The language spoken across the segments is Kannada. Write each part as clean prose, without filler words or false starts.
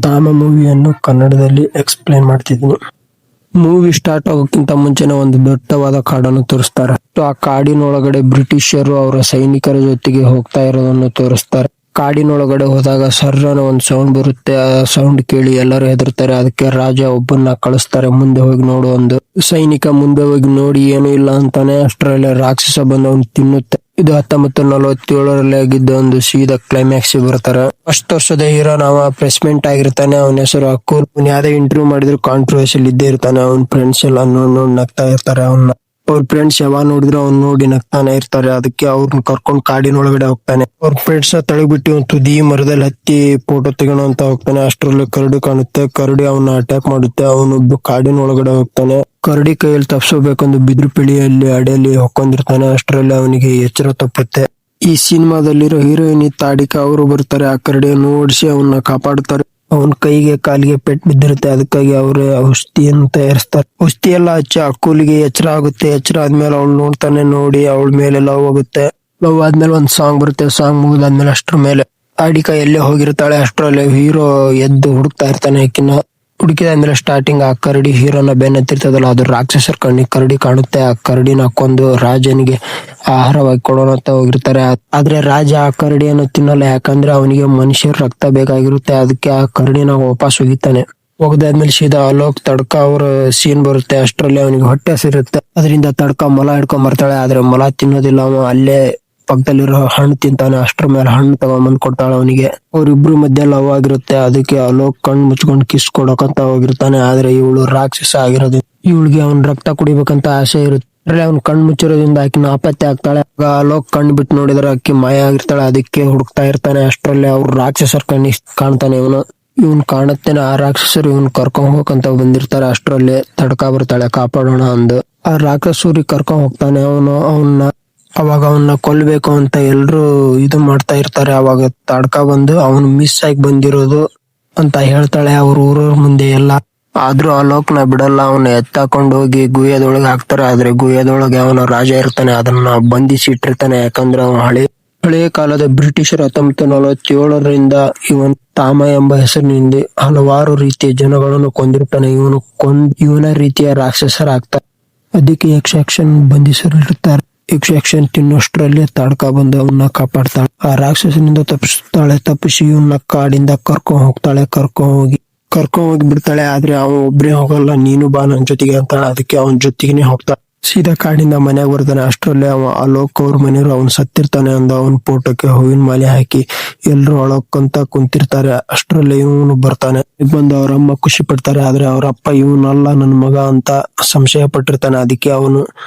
ತಾಮ ಮೂವಿಯನ್ನು ಕನ್ನಡದಲ್ಲಿ ಎಕ್ಸ್ಪ್ಲೇನ್ ಮಾಡ್ತಿದ್ದೀನಿ. ಮೂವಿ ಸ್ಟಾರ್ಟ್ ಆಗೋಕ್ಕಿಂತ ಮುಂಚೆನೆ ಒಂದು ದಟ್ಟವಾದ ಕಾಡನ್ನು ತೋರಿಸ್ತಾರೆ. ಆ ಕಾಡಿನೊಳಗಡೆ ಬ್ರಿಟಿಷರು ಅವರ ಸೈನಿಕರ ಜೊತೆಗೆ ಹೋಗ್ತಾ ಇರೋದನ್ನು ತೋರಿಸ್ತಾರೆ. ಕಾಡಿನೊಳಗಡೆ ಹೋದಾಗ ಸರ್ರನ ಒಂದು ಸೌಂಡ್ ಬರುತ್ತೆ. ಆ ಸೌಂಡ್ ಕೇಳಿ ಎಲ್ಲರೂ ಹೆದರ್ತಾರೆ. ಅದಕ್ಕೆ ರಾಜ ಒಬ್ಬನ್ನ ಕಳಿಸ್ತಾರೆ ಮುಂದೆ ಹೋಗಿ ನೋಡು. ಒಂದು ಸೈನಿಕ ಮುಂದೆ ಹೋಗಿ ನೋಡಿ ಏನು ಇಲ್ಲ ಅಂತಾನೆ. ಅಷ್ಟರಲ್ಲಿ ರಾಕ್ಷಸ ಬಂದು ಅವ್ನು ತಿನ್ನುತ್ತೆ. ಇದು 1947ರಲ್ಲಿ ಆಗಿದ್ದ ಒಂದು ಸೀದಾ ಕ್ಲೈಮ್ಯಾಕ್ಸ್ ಬರ್ತಾರೆ. ಅಷ್ಟು ವರ್ಷದ ಹೀರೋ ನಾವ ಪ್ರೆಸ್ಮೆಂಟ್ ಆಗಿರ್ತಾನೆ. ಅವನ ಹೆಸರು ಅಕೂರ್. ಅವ್ನು ಯಾವ್ದೇ ಇಂಟರ್ವ್ಯೂ ಮಾಡಿದ್ರು ಕಾಂಟ್ರವರ್ಸಿಯಲ್ ಇದ್ದೇ ಇರ್ತಾನೆ. ಅವ್ನ ಫ್ರೆಂಡ್ಸ್ ಎಲ್ಲ ನೋಡ್ ನಗ್ತಾ ಇರ್ತಾರೆ. ಅವ್ರ ಫ್ರೆಂಡ್ಸ್ ಯಾವಾಗ ನೋಡಿದ್ರು ಅವ್ನ್ ನೋಡಿ ನಗ್ತಾನೆ ಇರ್ತಾರೆ. ಅದಕ್ಕೆ ಅವ್ರನ್ನ ಕರ್ಕೊಂಡ್ ಕಾಡಿನೊಳಗಡೆ ಹೋಗ್ತಾನೆ. ಅವ್ರ ಫ್ರೆಂಡ್ಸ್ ತಳಗ್ಬಿಟ್ಟು ಒಂದು ತುದಿ ಮರದಲ್ಲಿ ಹತ್ತಿ ಫೋಟೋ ತೆಗೋಣ ಅಂತ ಹೋಗ್ತಾನೆ. ಅಷ್ಟರಲ್ಲಿ ಕರಡಿ ಕಾಣುತ್ತೆ. ಕರಡಿ ಅವನ್ನ ಅಟ್ಯಾಕ್ ಮಾಡುತ್ತೆ. ಅವನೊಬ್ಬ ಕಾಡಿನೊಳಗಡೆ ಹೋಗ್ತಾನೆ. ಕರಡಿ ಕೈಯಲ್ಲಿ ತಪ್ಸೋಬೇಕಂದು ಬಿದ್ರು ಪಿಳಿಯಲ್ಲಿ ಅಡಿಯಲ್ಲಿ ಹೊಕ್ಕೊಂಡಿರ್ತಾನೆ. ಅಷ್ಟರಲ್ಲಿ ಅವನಿಗೆ ಎಚ್ಚರ ತಪ್ಪುತ್ತೆ. ಈ ಸಿನಿಮಾದಲ್ಲಿರೋ ಹೀರೋಯಿನ್ ತಾಡಿಕ ಅವರು ಬರ್ತಾರೆ. ಆ ಕರಡಿಯನ್ನು ಓಡಿಸಿ ಅವನ್ನ ಕಾಪಾಡುತ್ತಾರೆ. ಅವನ್ ಕೈಗೆ ಕಾಲಿಗೆ ಪೆಟ್ಟು ಬಿದ್ದಿರುತ್ತೆ. ಅದಕ್ಕಾಗಿ ಅವ್ರೆ ಔಷಧಿಯನ್ನು ತಯಾರಿಸ್ತಾರೆ. ಔಷಧಿ ಎಲ್ಲ ಹಚ್ಚಿ ಅಕ್ಕೂಲಿಗೆ ಎಚ್ಚರ ಆಗುತ್ತೆ. ಎಚ್ಚರ ಆದ್ಮೇಲೆ ಅವಳು ನೋಡ್ತಾನೆ. ನೋಡಿ ಅವಳ ಮೇಲೆ ಲವ್ ಆಗುತ್ತೆ. ಲವ್ ಆದ್ಮೇಲೆ ಒಂದ್ ಸಾಂಗ್ ಬರುತ್ತೆ. ಸಾಂಗ್ ಮುಗಿದಾದ್ಮೇಲೆ ಅಷ್ಟ್ರ ಮೇಲೆ ತಾಡಿಕ ಎಲ್ಲೇ ಹೋಗಿರ್ತಾಳೆ. ಅಷ್ಟ್ರಲ್ಲಿ ಹೀರೋ ಎದ್ದು ಹುಡುಕ್ತಾ ಇರ್ತಾನೆ. ಹುಡುಕಿದಾದ್ಮೇಲೆ ಸ್ಟಾರ್ಟಿಂಗ್ ಆ ಕರಡಿ ಹೀರೋನ ಬೆನ್ನತ್ತಿರ್ತದಲ್ಲ, ಅದು ರಾಕ್ಷಸರ ಕರಡಿ ಕಾಣುತ್ತೆ. ಆ ಕರಡಿನ ಕೊಂದು ರಾಜನಿಗೆ ಆಹಾರವಾಗಿ ಕೊಡೋಣ ಅಂತ ಹೋಗಿರ್ತಾರೆ. ಆದ್ರೆ ರಾಜ ಆ ಕರಡಿಯನ್ನು ತಿನ್ನಲ್ಲ. ಯಾಕಂದ್ರೆ ಅವನಿಗೆ ಮನುಷ್ಯರ ರಕ್ತ ಬೇಕಾಗಿರುತ್ತೆ. ಅದಕ್ಕೆ ಆ ಕರಡಿನ ವಾಪಸ್ ಒಗಿತಾನೆ. ಒಗದಾದ್ಮೇಲೆ ಸೀದಾ ಅಲೋಕ್ ತಡ್ಕ ಅವ್ರ ಸೀನ್ ಬರುತ್ತೆ. ಅಷ್ಟರಲ್ಲಿ ಅವನಿಗೆ ಹೊಟ್ಟೆ ಹಸಿರುತ್ತೆ. ಅದರಿಂದ ತಡ್ಕ ಮೊಲ ಹಿಡ್ಕೊಂಡ್ ಬರ್ತಾಳೆ. ಆದ್ರೆ ಮೊಲ ತಿನ್ನೋದಿಲ್ಲ. ಅವ ಅಲ್ಲೇ ಪಕ್ಕದಲ್ಲಿರೋ ಹಣ್ಣು ತಿಂತಾನೆ. ಅಷ್ಟ್ರ ಮೇಲೆ ಹಣ್ಣು ತಗೊಂಬಂದ್ ಕೊಡ್ತಾಳೆ ಅವನಿಗೆ. ಅವ್ರಿಬ್ರು ಮಧ್ಯೆ ಲವ್ ಆಗಿರುತ್ತೆ. ಅದಕ್ಕೆ ಅಲೋಕ್ ಕಣ್ ಮುಚ್ಕೊಂಡ್ ಕಿಸ್ ಕೊಡಕಂತ ಹೋಗಿರ್ತಾನೆ. ಆದ್ರೆ ಇವಳು ರಾಕ್ಷಸ ಆಗಿರೋದು. ಇವಳಿಗೆ ಅವ್ನ್ ರಕ್ತ ಕುಡಿಬೇಕಂತ ಆಸೆ ಇರುತ್ತೆ. ಅವ್ನ್ ಕಣ್ ಮುಚ್ಚಿರೋದ್ರಿಂದ ಆಕಿ ನಾಪತ್ತೆ ಆಗ್ತಾಳೆ. ಅಲೋಕ್ ಕಣ್ ಬಿಟ್ಟು ನೋಡಿದ್ರೆ ಆಕಿ ಮಾಯ ಆಗಿರ್ತಾಳೆ. ಅದಕ್ಕೆ ಹುಡುಕ್ತಾ ಇರ್ತಾನೆ. ಅಷ್ಟ್ರಲ್ಲಿ ಅವ್ರು ರಾಕ್ಷಸರ ಕಣ್ಣಿಗೆ ಕಾಣ್ತಾನೆ. ಇವನ್ ಕಾಣತ್ತೇನೆ. ಆ ರಾಕ್ಷಸರು ಇವನ್ ಕರ್ಕೊಂಡ್ ಹೋಗಂತ ಬಂದಿರ್ತಾರೆ. ಅಷ್ಟ್ರಲ್ಲಿ ತಡ್ಕ ಬರ್ತಾಳೆ ಕಾಪಾಡೋಣ ಅಂದು. ಆ ರಾಕ್ಷಸೂರಿಗೆ ಕರ್ಕೊಂಡ್ ಹೋಗ್ತಾನೆ. ಅವಾಗ ಅವನ್ನ ಕೊಲ್ಬೇಕು ಅಂತ ಎಲ್ರು ಇದು ಮಾಡ್ತಾ ಇರ್ತಾರೆ. ಅವಾಗ ತಡ್ಕ ಬಂದು ಅವನು ಮಿಸ್ ಆಗಿ ಬಂದಿರೋದು ಅಂತ ಹೇಳ್ತಾಳೆ ಅವ್ರ ಊರವ್ರ ಮುಂದೆ ಎಲ್ಲ. ಆದ್ರೂ ಅಲೋಕ್ನ ಬಿಡಲ್ಲ. ಅವನ್ನ ಎತ್ತಾಕೊಂಡು ಹೋಗಿ ಗುಹೆದೊಳಗೆ ಹಾಕ್ತಾರೆ. ಆದ್ರೆ ಗುಹೆದೊಳಗೆ ಅವನ ರಾಜ ಇರ್ತಾನೆ. ಅದನ್ನ ಬಂಧಿಸಿ ಇಟ್ಟಿರ್ತಾನೆ. ಯಾಕಂದ್ರೆ ಅವನು ಹಳೆಯ ಕಾಲದ ಬ್ರಿಟಿಷರು 1947ರಿಂದ ಇವನ್ ತಾಮ ಎಂಬ ಹೆಸರಿನಿಂದ ಹಲವಾರು ರೀತಿಯ ಜನಗಳನ್ನು ಕೊಂದಿರ್ತಾನೆ. ಇವನ ರೀತಿಯ ರಾಕ್ಷಸರಾಗ್ತಾರೆ. ಅದಕ್ಕೆ ಯಕ್ಷನ್ ಬಂಧಿಸರಿರ್ತಾರೆ. ಯಕ್ಷನ್ ತಿನ್ನೋಷ್ಟ್ರಲ್ಲಿ ತಡ್ಕ ಬಂದು ಅವನ್ನ ಕಾಪಾಡ್ತಾಳೆ. ಆ ರಾಕ್ಷಸನಿಂದ ತಪ್ಪಿಸಿ ಇವನ್ನ ಕಾಡಿಂದ ಕರ್ಕೊಂಡ್ ಹೋಗ್ತಾಳೆ. ಕರ್ಕೊಂಡ್ ಹೋಗಿ ಬಿಡ್ತಾಳೆ. ಆದ್ರೆ ಅವನ್ ಒಬ್ರೇ ಹೋಗಲ್ಲ. ನೀನು ಬಾ ನನ್ ಜೊತೆಗೆ ಅಂತಾಳೆ. ಅದಕ್ಕೆ ಅವನ್ ಜೊತೆಗೆ ಹೋಗ್ತಾಳೆ. ಸೀದಾ ಕಾಡಿಂದ ಮನೆಯಾಗ ಬರ್ತಾನೆ. ಅಷ್ಟರಲ್ಲಿ ಅಲೋಕ್ ಅವ್ರ ಮನೆಯವರು ಅವ್ನ್ ಸತ್ತಿರ್ತಾನೆ ಅಂದ ಅವನ್ ಫೋಟೋಕ್ಕೆ ಹೂವಿನ ಮಾಲೆ ಹಾಕಿ ಎಲ್ರು ಅಳೋಕ್ಕಂತ ಕುಂತಿರ್ತಾರೆ. ಅಷ್ಟರಲ್ಲಿ ಇವನು ಬರ್ತಾನೆ. ಬಂದು ಅವ್ರ ಅಮ್ಮ ಖುಷಿ ಪಡ್ತಾರೆ. ಆದ್ರೆ ಅವ್ರ ಅಪ್ಪ ಇವನಲ್ಲ ನನ್ ಮಗ ಅಂತ ಸಂಶಯ ಪಟ್ಟಿರ್ತಾನೆ. ಅದಕ್ಕೆ ಅವನು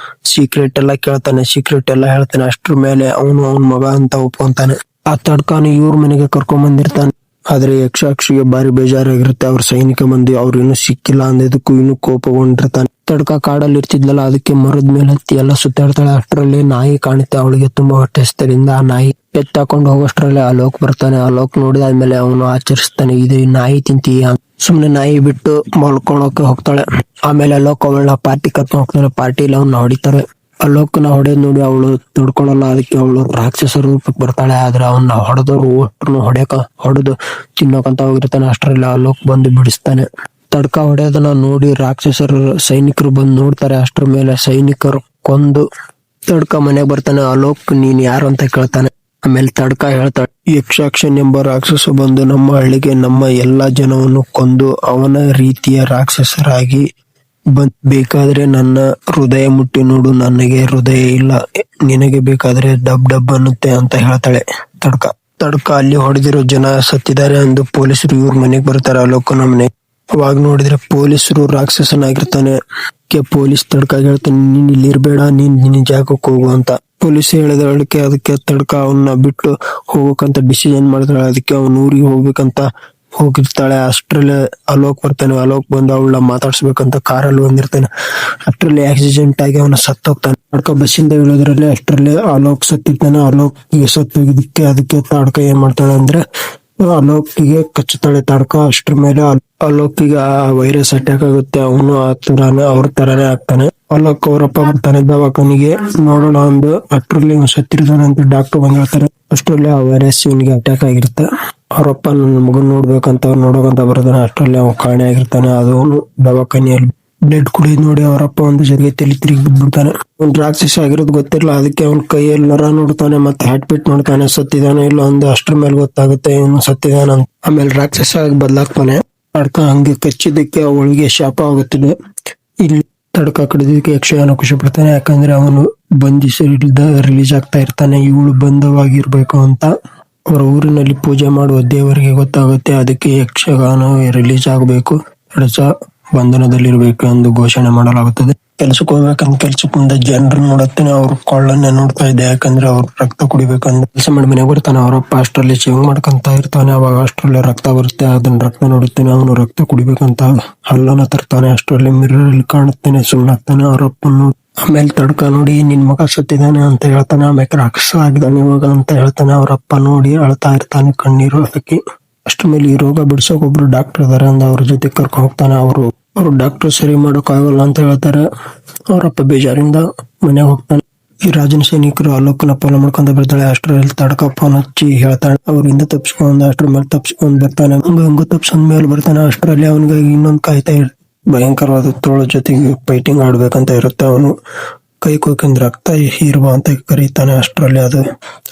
ಸೀಕ್ರೆಟ್ ಎಲ್ಲ ಕೇಳ್ತಾನೆ. ಸೀಕ್ರೆಟ್ ಎಲ್ಲ ಹೇಳ್ತಾನೆ. ಅಷ್ಟ್ರ ಮೇಲೆ ಅವನ್ ಮಗ ಅಂತ ಒಪ್ಕೊಂತಾನೆ. ಆ ತಡ್ಕಾನು ಇವ್ರ ಮನೆಗೆ ಕರ್ಕೊಂಡ್ ಬಂದಿರ್ತಾನೆ. ಆದ್ರೆ ಯಕ್ಷಾಕ್ಷಿಗೆ ಬಾರಿ ಬೇಜಾರಾಗಿರುತ್ತೆ. ಅವ್ರ ಸೈನಿಕ ಮಂದಿ ಅವ್ರು ಇನ್ನೂ ಸಿಕ್ಕಿಲ್ಲ ಅಂದಿದ್ದಕ್ಕೂ ಇನ್ನೂ ಕೋಪಗೊಂಡಿರ್ತಾನೆ. ತಡ್ಕ ಕಾಡಲ್ಲಿ ಇರ್ತಿದ್ಲಲ್ಲ, ಅದಕ್ಕೆ ಮರದ ಮೇಲೆ ಹತ್ತಿ ಎಲ್ಲ ಸುತ್ತಾಡ್ತಾಳೆ. ಅಷ್ಟರಲ್ಲಿ ನಾಯಿ ಕಾಣುತ್ತೆ. ಅವಳಿಗೆ ತುಂಬಾ ಹೊಟ್ಟೆ ಹಸಿದ್ದರಿಂದ ಆ ನಾಯಿ ಎತ್ತಾಕೊಂಡು ಹೋಗೋಷ್ಟ್ರಲ್ಲಿ ಅಲೋಕ್ ಬರ್ತಾನೆ. ಅಲೋಕ್ ನೋಡಿದಾದ್ಮೇಲೆ ಅವನು ಆಚರಿಸ್ತಾನೆ, ಇದು ನಾಯಿ ತಿಂತೀಯ. ಸುಮ್ನೆ ನಾಯಿ ಬಿಟ್ಟು ಮಲ್ಕೊಳಕ್ಕೆ ಹೋಗ್ತಾಳೆ. ಆಮೇಲೆ ಅಲೋಕ್ ಅವಳನ್ನ ಪಾರ್ಟಿ ಕರ್ಕೊಂಡು ಹೋಗ್ತಾನೆ. ಪಾರ್ಟಿಲಿ ಅವನ್ನ ಹೊಡಿತಾರೆ. ಅಲೋಕ್ನ ಹೊಡೆದ್ ನೋಡಿ ಅವಳು ತಡ್ಕೊಳಲ್ಲ. ಅದಕ್ಕೆ ಅವಳು ರಾಕ್ಷಸ ರೂಪಕ್ಕೆ ಬರ್ತಾಳೆ. ಆದ್ರೆ ಅವನ್ನ ಹೊಡೆದವ್ರು ಹೊಡೆದು ತಿನ್ನೋಕಂತ ಹೋಗಿರ್ತಾನೆ. ಅಷ್ಟರಲ್ಲಿ ಅಲೋಕ್ ಬಂದು ಬಿಡಿಸ್ತಾನೆ. ತಡ್ಕ ಹೊಡೆಯೋದನ್ನ ನೋಡಿ ರಾಕ್ಷಸರು ಸೈನಿಕರು ಬಂದು ನೋಡ್ತಾರೆ. ಅಷ್ಟ್ರ ಮೇಲೆ ಸೈನಿಕರು ಕೊಂದು ತಡ್ಕ ಮನೆಗೆ ಬರ್ತಾನೆ. ಅಲೋಕ್ ನೀನ್ ಯಾರು ಅಂತ ಕೇಳ್ತಾನೆ. ಆಮೇಲೆ ತಡ್ಕ ಹೇಳ್ತಾಳೆ, ಯಕ್ಷಾಕ್ಷನ್ ಎಂಬ ರಾಕ್ಷಸ ಬಂದು ನಮ್ಮ ಹಳ್ಳಿಗೆ ನಮ್ಮ ಎಲ್ಲಾ ಜನವನ್ನು ಕೊಂದು ಅವನ ರೀತಿಯ ರಾಕ್ಷಸರಾಗಿ ಬೇಕಾದ್ರೆ ನನ್ನ ಹೃದಯ ಮುಟ್ಟಿ ನೋಡು, ನನಗೆ ಹೃದಯ ಇಲ್ಲ, ನಿನಗೆ ಬೇಕಾದ್ರೆ ಡಬ್ ಡಬ್ ಅನ್ನುತ್ತೆ ಅಂತ ಹೇಳ್ತಾಳೆ ತಡ್ಕ ಅಲ್ಲಿ ಹೊಡೆದಿರೋ ಜನ ಸತ್ತಿದ್ದಾರೆ ಎಂದು ಪೊಲೀಸರು ಇವ್ರ ಮನೆಗೆ ಬರ್ತಾರೆ. ಅಲೋಕನ ಮನೆ. ಅವಾಗ ನೋಡಿದ್ರೆ ಪೊಲೀಸರು ರಾಕ್ಷಸನಾಗಿರ್ತಾನೆ. ಪೊಲೀಸ್ ತಡ್ಕ ಹೇಳ್ತಾನೆ, ನೀನ್ ಇಲ್ಲಿ ಇರ್ಬೇಡ, ನಿನ್ನ ಜಾಗಕ್ಕೆ ಹೋಗು ಅಂತ. ಪೊಲೀಸ್ ಹೇಳಿದಕ್ಕೆ ಅದಕ್ಕೆ ತಡ್ಕ ಅವನ್ನ ಬಿಟ್ಟು ಹೋಗಬೇಕಂತ ಡಿಸಿಷನ್ ಮಾಡ್ತಾಳೆ. ಅದಕ್ಕೆ ಅವನ ಊರಿಗೆ ಹೋಗ್ಬೇಕಂತ ಹೋಗಿರ್ತಾಳೆ. ಅಷ್ಟ್ರಲ್ಲಿ ಅಲೋಕ್ ಬರ್ತಾನೆ. ಅಲೋಕ್ ಬಂದು ಅವಳ ಮಾತಾಡ್ಸ್ಬೇಕಂತ ಕಾರಲ್ಲಿ ಬಂದಿರ್ತಾನೆ. ಅಷ್ಟ್ರಲ್ಲಿ ಆಕ್ಸಿಡೆಂಟ್ ಆಗಿ ಅವನ ಸತ್ತೋಗ್ತಾನೆ. ತಡ್ಕ ಬಸ್ಸಿಂದ ಇಳೋದ್ರಲ್ಲಿ ಅಷ್ಟ್ರಲ್ಲಿ ಅಲೋಕ್ ಸತ್ತಿರ್ತಾನೆ. ಅಲೋಕ್ ಅದಕ್ಕೆ ತಡ್ಕ ಏನ್ ಮಾಡ್ತಾಳೆ ಅಂದ್ರೆ ಅಲೋಕಿಗೆ ಕಚ್ಚುತ್ತಾಳೆ ತಡ್ಕ. ಅಷ್ಟ್ರ ಮೇಲೆ ಅಲೋಕಿಗೆ ಆ ವೈರಸ್ ಅಟ್ಯಾಕ್ ಆಗುತ್ತೆ. ಅವನು ಅವ್ರ ತರಾನೇ ಆಗ್ತಾನೆ. ಅಲೋಕ್ ಅವರಪ್ಪ ಬರ್ತಾನೆ ದವಾಖಾನಿಗೆ ನೋಡೋಣ ಅಂದು. ಅಷ್ಟ್ರಲ್ಲಿ ಸತ್ತಿರ್ತಾನೆ ಅಂತ ಡಾಕ್ಟರ್ ಬಂದ್ ಹೇಳ್ತಾರೆ. ಅಷ್ಟ್ರಲ್ಲಿ ಆ ವೈರಸ್ ಇವನಿಗೆ ಅಟ್ಯಾಕ್ ಆಗಿರುತ್ತೆ. ಅವರಪ್ಪ ನನ್ನ ಮಗನ್ ನೋಡ್ಬೇಕಂತ ಅವ್ರು ನೋಡೋಕಂತ ಬರ್ತಾನೆ. ಅಷ್ಟರಲ್ಲಿ ಅವ ಕಾಣೆ ಆಗಿರ್ತಾನೆ. ಅದವನು ದವಾಖಾನೆಯಲ್ಲಿ ಬ್ಲಡ್ ಕುಡಿಯೋದು ನೋಡಿ ಅವರಪ್ಪ ಒಂದು ಜೊತೆಗೆ ತಲೆ ತಿರುಗಿ ಬಿದ್ಬಿಡ್ತಾನೆ. ಅವ್ನು ರಾಕ್ಷಸ ಆಗಿರೋದು ಗೊತ್ತಿರಲ್ಲ. ಅದಕ್ಕೆ ಅವ್ನ ಕೈಯಲ್ಲಿ ನರ ನೋಡ್ತಾನೆ, ಮತ್ತೆ ಹಾರ್ಟ್ ಬೀಟ್ ನೋಡ್ತಾನೆ. ಸತ್ತಿದಾನೆ ಇಲ್ಲ ಒಂದು ಅಷ್ಟ್ರ ಮೇಲೆ ಗೊತ್ತಾಗುತ್ತೆ ಇವನು ಸತ್ತಿದಾನ ಅಂತ. ಆಮೇಲೆ ರಾಕ್ಷಸ ಆಗಿ ಬದಲಾಗ್ತಾನೆ. ತಡ್ಕ ಹಂಗೆ ಕಚ್ಚಿದ್ದಕ್ಕೆ ಅವಳಿಗೆ ಶಾಪ ಆಗುತ್ತದೆ. ಇಲ್ಲಿ ತಡ್ಕ ಕಡಿದಕ್ಕೆ ಯಕ್ಷಗಾನ ಖುಷಿ ಪಡ್ತಾನೆ. ಯಾಕಂದ್ರೆ ಅವನು ಬಂಧಿಸಿದ ರಿಲೀಸ್ ಆಗ್ತಾ ಇರ್ತಾನೆ. ಇವಳು ಬಂಧವಾಗಿರ್ಬೇಕು ಅಂತ ಅವರ ಊರಿನಲ್ಲಿ ಪೂಜೆ ಮಾಡುವ ದೇವರಿಗೆ ಗೊತ್ತಾಗುತ್ತೆ. ಅದಕ್ಕೆ ಯಕ್ಷಗಾನ ರಿಲೀಸ್ ಆಗಬೇಕು, ರಸ ಬಂಧನದಲ್ಲಿರ್ಬೇಕು ಎಂದು ಘೋಷಣೆ ಮಾಡಲಾಗುತ್ತದೆ. ಕೆಲ್ಸಕ್ಕೆ ಹೋಗ್ಬೇಕಂತ ಕೆಲ್ಸಕ್ಕೆ ಮುಂದೆ ಜನರು ನೋಡುತ್ತಾನೆ. ಅವ್ರ ಕೊಳ್ಳನ್ನೇ ನೋಡ್ತಾ ಇದ್ದೆ. ಯಾಕಂದ್ರೆ ಅವ್ರು ರಕ್ತ ಕುಡಿಬೇಕಂತ ಕೆಲಸ ಮಾಡಿ ಮನೆಗೆ ಬರ್ತಾನೆ. ಅವರಪ್ಪ ಅಷ್ಟರಲ್ಲಿ ಶೇವಿಂಗ್ ಮಾಡ್ಕೊಂತ ಇರ್ತಾನೆ. ಅವಾಗ ಅಷ್ಟರಲ್ಲಿ ರಕ್ತ ಬರುತ್ತೆ. ಅದನ್ನ ರಕ್ತ ನೋಡುತ್ತಾನೆ. ಅವನು ರಕ್ತ ಕುಡಿಬೇಕಂತ ಹಲ್ಲನ್ನ ತರ್ತಾನೆ. ಅಷ್ಟರಲ್ಲಿ ಮಿರರ್ ಅಲ್ಲಿ ಕಾಣುತ್ತಾನೆ. ಸುಮ್ಮನಾಗ್ತಾನೆ. ಅವರಪ್ಪನು ಆಮೇಲೆ ತಡ್ಕ ನೋಡಿ ನಿನ್ ಮಗ ಸತ್ತಿದ್ದಾನೆ ಅಂತ ಹೇಳ್ತಾನೆ. ಆಮೇಲೆ ರಾಕ್ಷಸ ಆಗಿದ್ದಾನೆ ಇವಾಗ ಅಂತ ಹೇಳ್ತಾನೆ. ಅವರಪ್ಪ ನೋಡಿ ಅಳ್ತಾ ಇರ್ತಾನೆ ಕಣ್ಣೀರು ಹಾಕಿ. ಅಷ್ಟ್ರ ಮೇಲೆ ಈ ರೋಗ ಬಿಡ್ಸೋಕ್ ಒಬ್ರು ಡಾಕ್ಟರ್ ಇದಾರೆ ಅಂತ ಅವ್ರ ಜೊತೆ ಕರ್ಕೊಂಡು ಹೋಗ್ತಾನೆ. ಅವರು ಡಾಕ್ಟರ್ ಸರಿ ಮಾಡೋಕ್ ಆಗಲ್ಲ ಅಂತ ಹೇಳ್ತಾರೆ. ಅವರಪ್ಪ ಬೇಜಾರಿಂದ ಮನೆಗೆ ಹೋಗ್ತಾನೆ. ಈ ರಾಜನ ಸೈನಿಕರು ಅಲೋಕನ ಫಾಲೋ ಮಾಡ್ಕೊಂತ ಬರ್ತಾಳೆ. ಅಷ್ಟ್ರಲ್ಲಿ ತಡ್ಕ ಫೋನ್ ಹಚ್ಚಿ ಹೇಳ್ತಾಳೆ ಅವರಿಂದ ತಪ್ಸ್ಕೊಂಡ್ ಅಷ್ಟ್ರ ಮೇಲೆ ತಪ್ಸ್ಕೊಂಡ್ ಬರ್ತಾನೆ. ಹಂಗ ತಪ್ಸ್ಕೊಂಡ್ ಮೇಲೆ ಬರ್ತಾನೆ. ಅಷ್ಟ್ರಲ್ಲಿ ಅವನಿಗಾಗಿ ಇನ್ನೊಂದ್ ಕಾಯ್ತಾ ಭಯಂಕರವಾದ ತೋಳ ಜೊತೆಗೆ ಫೈಟಿಂಗ್ ಆಡ್ಬೇಕಂತ ಇರುತ್ತೆ. ಅವನು ಕೈ ಕೊಯ್ಕೊಂಡ್ ರಕ್ತ ಹೀರುವ ಅಂತ ಕರೀತಾನೆ. ಅಷ್ಟ್ರಲ್ಲಿ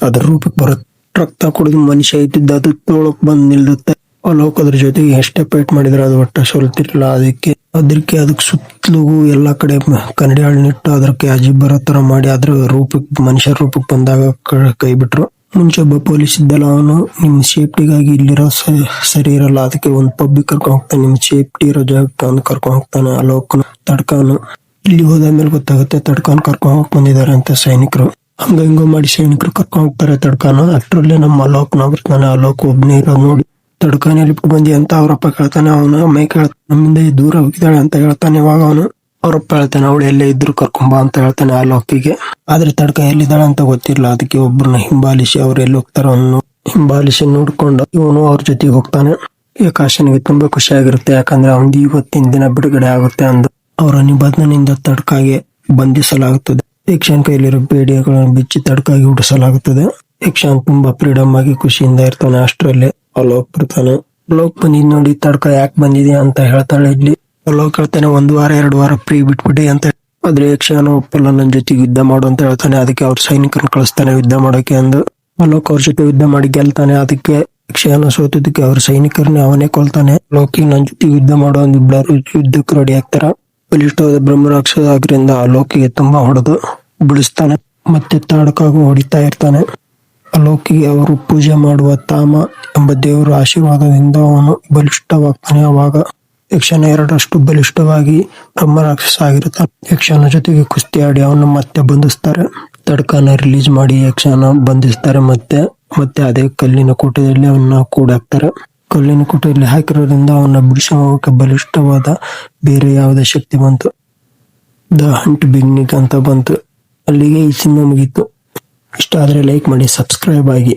ಅದ್ರ ರೂಪಕ್ಕೆ ಬರುತ್ತೆ. ರಕ್ತ ಕುಡಿದು ಮನುಷ್ಯ ಇದ್ದಿದ್ದ ಅದು ತೋಳಕ್ ಬಂದ್ ನಿಲ್ಲುತ್ತೆ. ಅಲೋಕ್ ಅದ್ರ ಜೊತೆಗೆ ಎಷ್ಟೇ ಫೈಟ್ ಮಾಡಿದ್ರೆ ಅದು ಒಟ್ಟ ಸೋಲ್ತಿರ್ಲಿಲ್ಲ. ಅದಕ್ಕೆ ಸುತ್ತಲೂ ಎಲ್ಲಾ ಕಡೆ ಕನ್ನಡಿ ಹಳ್ಳಿಟ್ಟು ಅದಕ್ಕೆ ಅಜೀಬ್ ಬರೋ ತರ ಮಾಡಿ ಅದ್ರ ರೂಪಕ್ಕೆ ಮನುಷ್ಯ ರೂಪಕ್ಕೆ ಬಂದಾಗ ಕೈ ಬಿಟ್ರು. ಮುಂಚೆ ಒಬ್ಬ ಪೊಲೀಸ್ ಇದ್ದಲ್ಲ, ಅವನು ನಿಮ್ ಸೇಫ್ಟಿಗಾಗಿ ಇಲ್ಲಿರೋ ಸರಿ ಇರಲ್ಲ, ಅದಕ್ಕೆ ಒಂದ್ ಪಬ್ಬಿಗೆ ಕರ್ಕೊಂಡ್ ಹೋಗ್ತಾನೆ. ನಿಮ್ ಸೇಫ್ಟಿ ಇರೋ ಜಾಗಕ್ಕೆ ಅವ್ನು ಕರ್ಕೊಂಡ್ ಹೋಗ್ತಾನೆ. ಅಲೋಕನು ತಡ್ಕಾನು ಇಲ್ಲಿ ಹೋದಾದ್ಮೇಲೆ ಗೊತ್ತಾಗುತ್ತೆ ತಡ್ಕಾನ್ ಕರ್ಕೊಂಡ್ ಹೋಗ್ ಬಂದಿದ್ದಾರೆ ಅಂತ ಸೈನಿಕರು. ಹಂಗ ಹಿಂಗೋ ಮಾಡಿ ಸೈನಿಕರು ಕರ್ಕೊಂಡ್ ಹೋಗ್ತಾರೆ ತಡ್ಕಾನು. ಅಷ್ಟ್ರಲ್ಲಿ ನಮ್ಮ ಅಲೋಕ್ನ ಬರ್ತಾನೆ. ಅಲೋಕ್ ಒಬ್ನೇ ಇರೋದು ನೋಡಿ ತಡ್ಕಾನಲ್ಲಿ ಬಿಟ್ಟು ಬಂದಿ ಅಂತ ಅವರಪ್ಪ ಕೇಳ್ತಾನೆ. ಅವನು ಅಮ್ಮ ಕೇಳ್ತಾನೆ ನಮ್ಮಿಂದ ದೂರ ಹೋಗಿದ್ದಾಳೆ ಅಂತ ಹೇಳ್ತಾನೆ. ಇವಾಗ ಅವನು ಅವರಪ್ಪ ಹೇಳ್ತಾನೆ ಅವಳು ಎಲ್ಲೇ ಇದ್ರು ಕರ್ಕೊಂಬ ಅಂತ ಹೇಳ್ತಾನೆ ಅಲೋಕಿಗೆ. ಆದ್ರೆ ತಡ್ಕ ಎಲ್ಲಿದ್ದಾಳೆ ಅಂತ ಗೊತ್ತಿಲ್ಲ. ಅದಕ್ಕೆ ಒಬ್ಬರನ್ನ ಹಿಂಬಾಲಿಸಿ ಅವ್ರು ಎಲ್ಲಿ ಹೋಗ್ತಾರ ಅವನು ಹಿಂಬಾಲಿಸಿ ನೋಡ್ಕೊಂಡು ಇವನು ಅವ್ರ ಜೊತೆಗೆ ಹೋಗ್ತಾನೆ. ಆಕಾಶನಿಗೆ ತುಂಬಾ ಖುಷಿ ಆಗಿರುತ್ತೆ. ಯಾಕಂದ್ರೆ ಅವನ್ ಇವತ್ತಿನ ದಿನ ಬಿಡುಗಡೆ ಆಗುತ್ತೆ ಅಂದು ಅವರ ನಿಬಂಧನೆಯಿಂದ ತಡ್ಕಾಗೆ ಬಂಧಿಸಲಾಗುತ್ತದೆ. ಯಕ್ಷಾನ್ ಕೈಲಿರೋ ಬೇಡಿಗಳನ್ನು ಬಿಚ್ಚಿ ತಡ್ಕಾಗಿ ಹುಟ್ಟಿಸಲಾಗುತ್ತದೆ. ಯಕ್ಷಾನ್ ತುಂಬಾ ಫ್ರೀಡಮ್ ಆಗಿ ಖುಷಿಯಿಂದ ಇರ್ತಾನೆ. ಅಷ್ಟರಲ್ಲಿ ಅಲೋಕ್ ಬರ್ತಾನೆ. ಅಲೋಕ್ ಬಂದಿದ್ ನೋಡಿ ತಡ್ಕ ಯಾಕೆ ಬಂದಿದೆ ಅಂತ ಹೇಳ್ತಾಳೆ. ಇಲ್ಲಿ ಅಲೋಕ್ ಹೇಳ್ತಾನೆ 1 ವಾರ 2 ವಾರ ಫ್ರೀ ಬಿಟ್ಬಿಡಿ ಅಂತ. ಆದ್ರೆ ಯಕ್ಷಾನ ಒಪ್ಪಲ್ಲ, ನನ್ನ ಜೊತೆಗೆ ಯುದ್ಧ ಮಾಡು ಅಂತ ಹೇಳ್ತಾನೆ. ಅದಕ್ಕೆ ಅವ್ರ ಸೈನಿಕರನ್ನ ಕಳಿಸ್ತಾನೆ ಯುದ್ಧ ಮಾಡೋಕೆ ಅಂದು. ಅಲೋಕ್ ಅವ್ರ ಜೊತೆ ಯುದ್ಧ ಮಾಡಿ ಗೆಲ್ತಾನೆ. ಅದಕ್ಕೆ ಯಕ್ಷಗಾನ ಸೋತದಕ್ಕೆ ಅವ್ರ ಸೈನಿಕರನ್ನ ಅವನೇ ಕೊಲ್ತಾನೆ. ಅಲೋಕಿಗೆ ನನ್ನ ಜೊತೆ ಯುದ್ಧ ಮಾಡೋ ಒಂದು ಇಬ್ಬರು ಯುದ್ಧಕ್ಕೆ ರೆಡಿ ಆಗ್ತಾರ. ಬಲಿಷ್ಠವಾದ ಬ್ರಹ್ಮರಾಕ್ಷಸ ಆದ್ರಿಂದ ಅಲೋಕಿಗೆ ತುಂಬಾ ಹೊಡೆದು ಬಿಡಿಸ್ತಾನೆ. ಮತ್ತೆ ತಡ್ಕಾಗೂ ಹೊಡಿತಾ ಇರ್ತಾನೆ. ಅಲೋಕಿಗೆ ಅವರು ಪೂಜೆ ಮಾಡುವ ತಾಮ ಎಂಬ ದೇವರ ಆಶೀರ್ವಾದದಿಂದ ಅವನು ಬಲಿಷ್ಠವಾಗ್ತಾನೆ. ಅವಾಗ ಯಕ್ಷನ 2ರಷ್ಟು ಬಲಿಷ್ಠವಾಗಿ ಬ್ರಹ್ಮರಾಕ್ಷಸ ಆಗಿರುತ್ತಾನೆ. ಯಕ್ಷನ ಜೊತೆಗೆ ಕುಸ್ತಿ ಆಡಿ ಅವನು ಮತ್ತೆ ಬಂಧಿಸ್ತಾರೆ. ತಡ್ಕನ ರಿಲೀಸ್ ಮಾಡಿ ಯಕ್ಷನ ಬಂಧಿಸ್ತಾರೆ. ಮತ್ತೆ ಅದೇ ಕಲ್ಲಿನ ಕೋಟೆಯಲ್ಲಿ ಅವನ್ನ ಕೂಡಾಕ್ತಾರೆ. ಕಲ್ಲಿನ ಕೋಟೆಯಲ್ಲಿ ಹಾಕಿರೋದ್ರಿಂದ ಅವನ್ನ ಬಿಡಿಸೋಕೆ ಬಲಿಷ್ಠವಾದ ಬೇರೆ ಯಾವುದೇ ಶಕ್ತಿ ಬಂತು. ದ ಹಂಟ್ ಬಿಗ್ನಿಕ್ ಅಂತ ಬಂತು. ಅಲ್ಲಿಗೆ ಈ ಸಿನಿಮಾ ಮುಗೀತು. ಇಷ್ಟ ಆದ್ರೆ ಲೈಕ್ ಮಾಡಿ, ಸಬ್ಸ್ಕ್ರೈಬ್ ಆಗಿ.